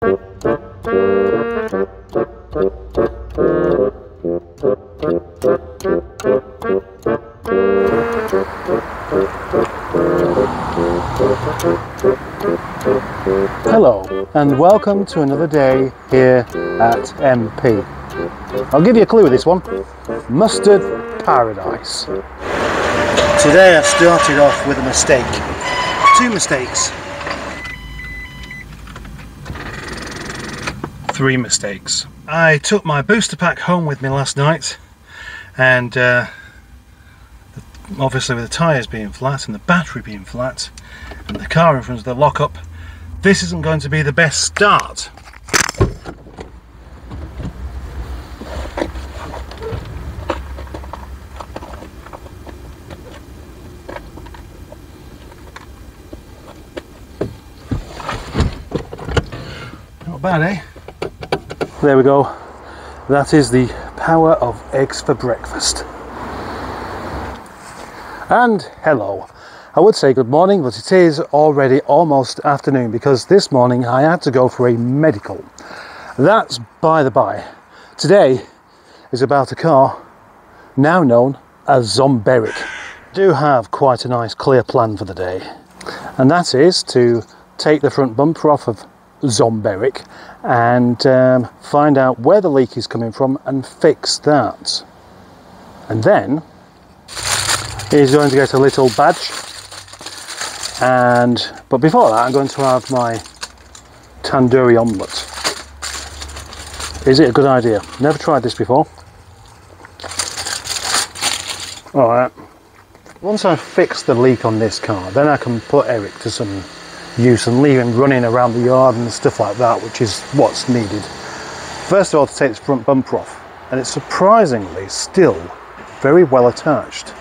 Hello and welcome to another day here at MP. I'll give you a clue with this one. Mustard Paradise. Today I started off with a mistake. Two mistakes. Three mistakes. I took my booster pack home with me last night and obviously with the tyres being flat and the battery being flat and the car in front of the lockup, this isn't going to be the best start. Not bad, eh? There we go. That is the power of eggs for breakfast. And hello. I would say good morning, but it is already almost afternoon because this morning I had to go for a medical. That's by the by. Today is about a car now known as ZombEric. I do have quite a nice clear plan for the day, and that is to take the front bumper off of ZombEric and find out where the leak is coming from and fix that. And then he's going to get a little badge, but before that I'm going to have my tandoori omelette. Is it a good idea? Never tried this before. Alright, once I've fixed the leak on this car, then I can put Eric to some use and leave him running around the yard and stuff like that, which is what's needed. First of all, to take this front bumper off, and it's surprisingly still very well attached.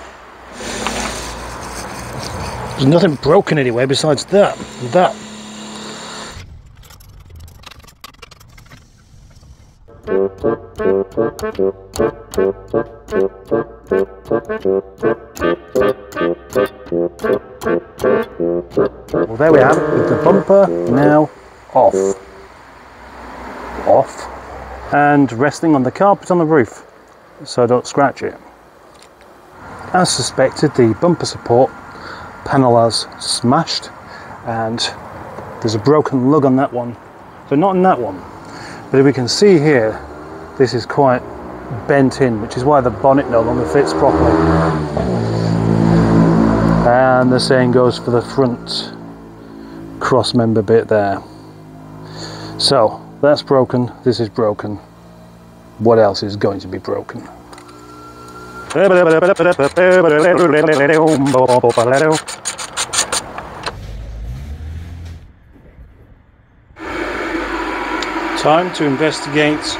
There's nothing broken anywhere besides that and that. Well, there we have it, with the bumper now off, and resting on the carpet on the roof so I don't scratch it. As suspected, the bumper support panel has smashed and there's a broken lug on that one, so not on that one, but if we can see here, this is quite bent in, which is why the bonnet no longer fits properly. And the same goes for the front cross member bit there. So that's broken, this is broken. What else is going to be broken? Time to investigate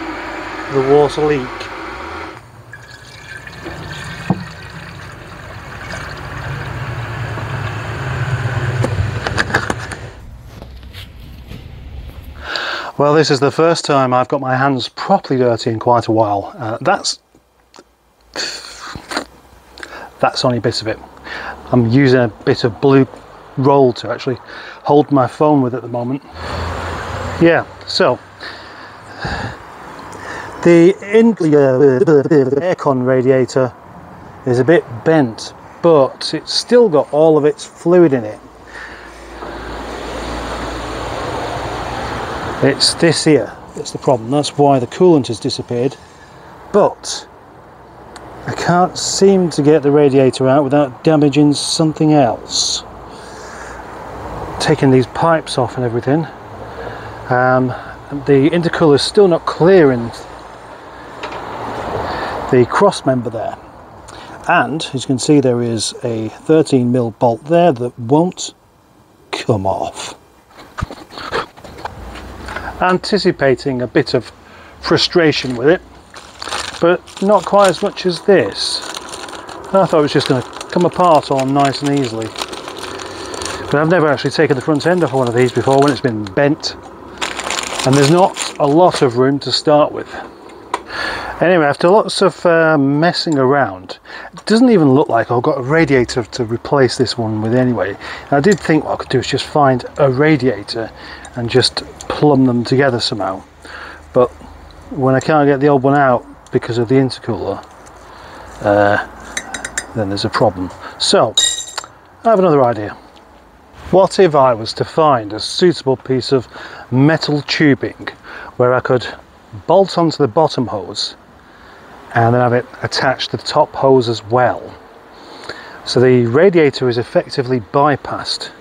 the water leak. Well, this is the first time I've got my hands properly dirty in quite a while. That's only a bit of it. I'm using a bit of blue roll to actually hold my phone with at the moment. Yeah, so the aircon radiator is a bit bent, but it's still got all of its fluid in it. It's this here that's the problem. That's why the coolant has disappeared, but I can't seem to get the radiator out without damaging something else. Taking these pipes off and everything. The intercooler is still not clearing the cross member there. And as you can see, there is a 13mm bolt there that won't come off. Anticipating a bit of frustration with it, but not quite as much as this. I thought it was just going to come apart all nice and easily, but I've never actually taken the front end off one of these before when it's been bent, and there's not a lot of room to start with. Anyway, after lots of messing around, it doesn't even look like I've got a radiator to replace this one with anyway. I did think what I could do is just find a radiator and just plumb them together somehow. But when I can't get the old one out because of the intercooler, then there's a problem. So, I have another idea. What if I was to find a suitable piece of metal tubing where I could bolt onto the bottom hose and then have it attached to the top hose as well, so the radiator is effectively bypassed.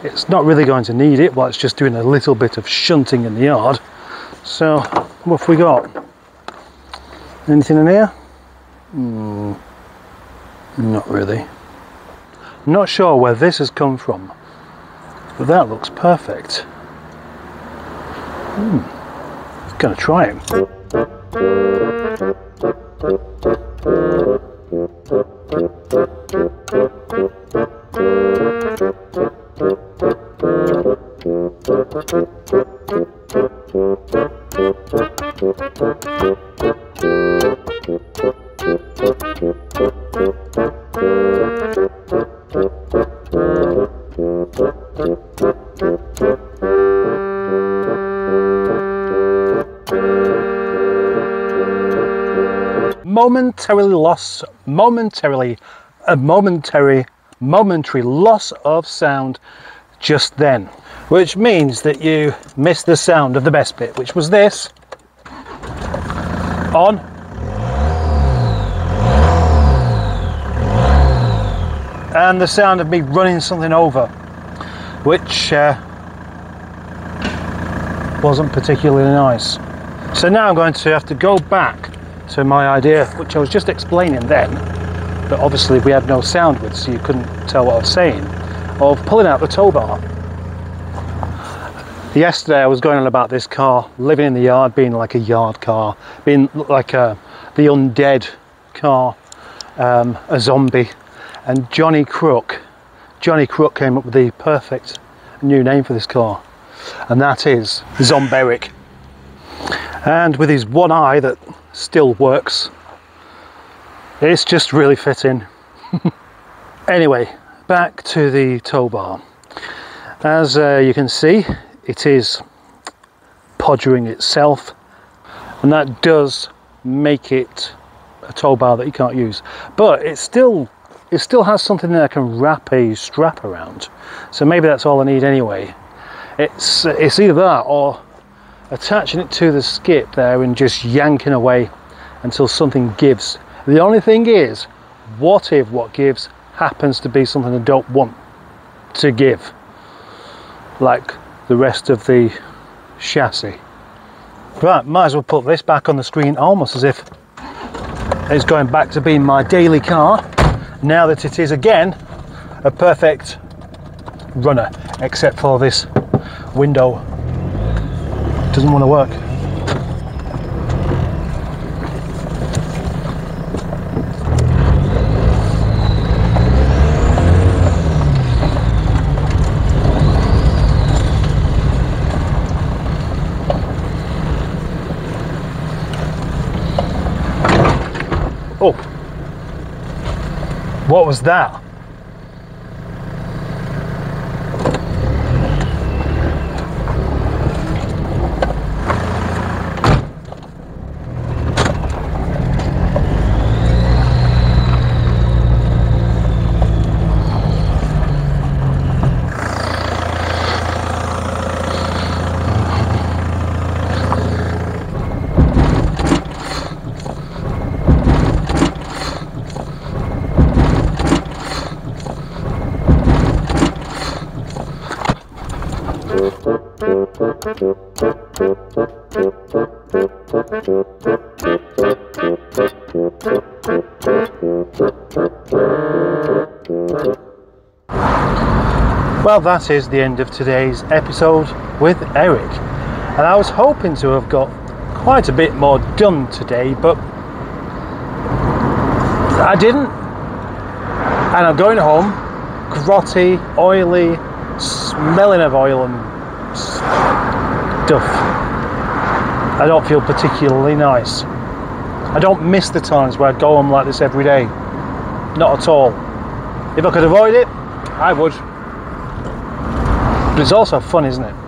It's not really going to need it while it's just doing a little bit of shunting in the yard. So what have we got? Anything in here? Not really. Not sure where this has come from, but that looks perfect. Gonna try it. Momentary loss of sound just then, which means that you missed the sound of the best bit, which was this on, and the sound of me running something over, which wasn't particularly nice. So now I'm going to have to go back to my idea, which I was just explaining then, but obviously we had no sound with, so you couldn't tell what I was saying, of pulling out the tow bar. Yesterday I was going on about this car living in the yard, being like a yard car, being like the undead car, a zombie, and Johnny Crook came up with the perfect new name for this car, and that is ZombEric. And with his one eye that still works, it's just really fitting. Anyway, back to the tow bar. As you can see, it is podgering itself, and that does make it a tow bar that you can't use, but it still has something that I can wrap a strap around, so maybe that's all I need anyway. It's either that or attaching it to the skip there and just yanking away until something gives. The only thing is, what if what gives happens to be something I don't want to give, like the rest of the chassis. Right, might as well put this back on the screen almost as if it's going back to being my daily car, now that it is again a perfect runner, except for this window doesn't want to work. Oh, what was that? Well, that is the end of today's episode with Eric, and I was hoping to have got quite a bit more done today, but I didn't, and I'm going home grotty, oily, smelling of oil and stuff. I don't feel particularly nice. I don't miss the times where I go home like this every day. Not at all. If I could avoid it, I would. But it's also fun, isn't it?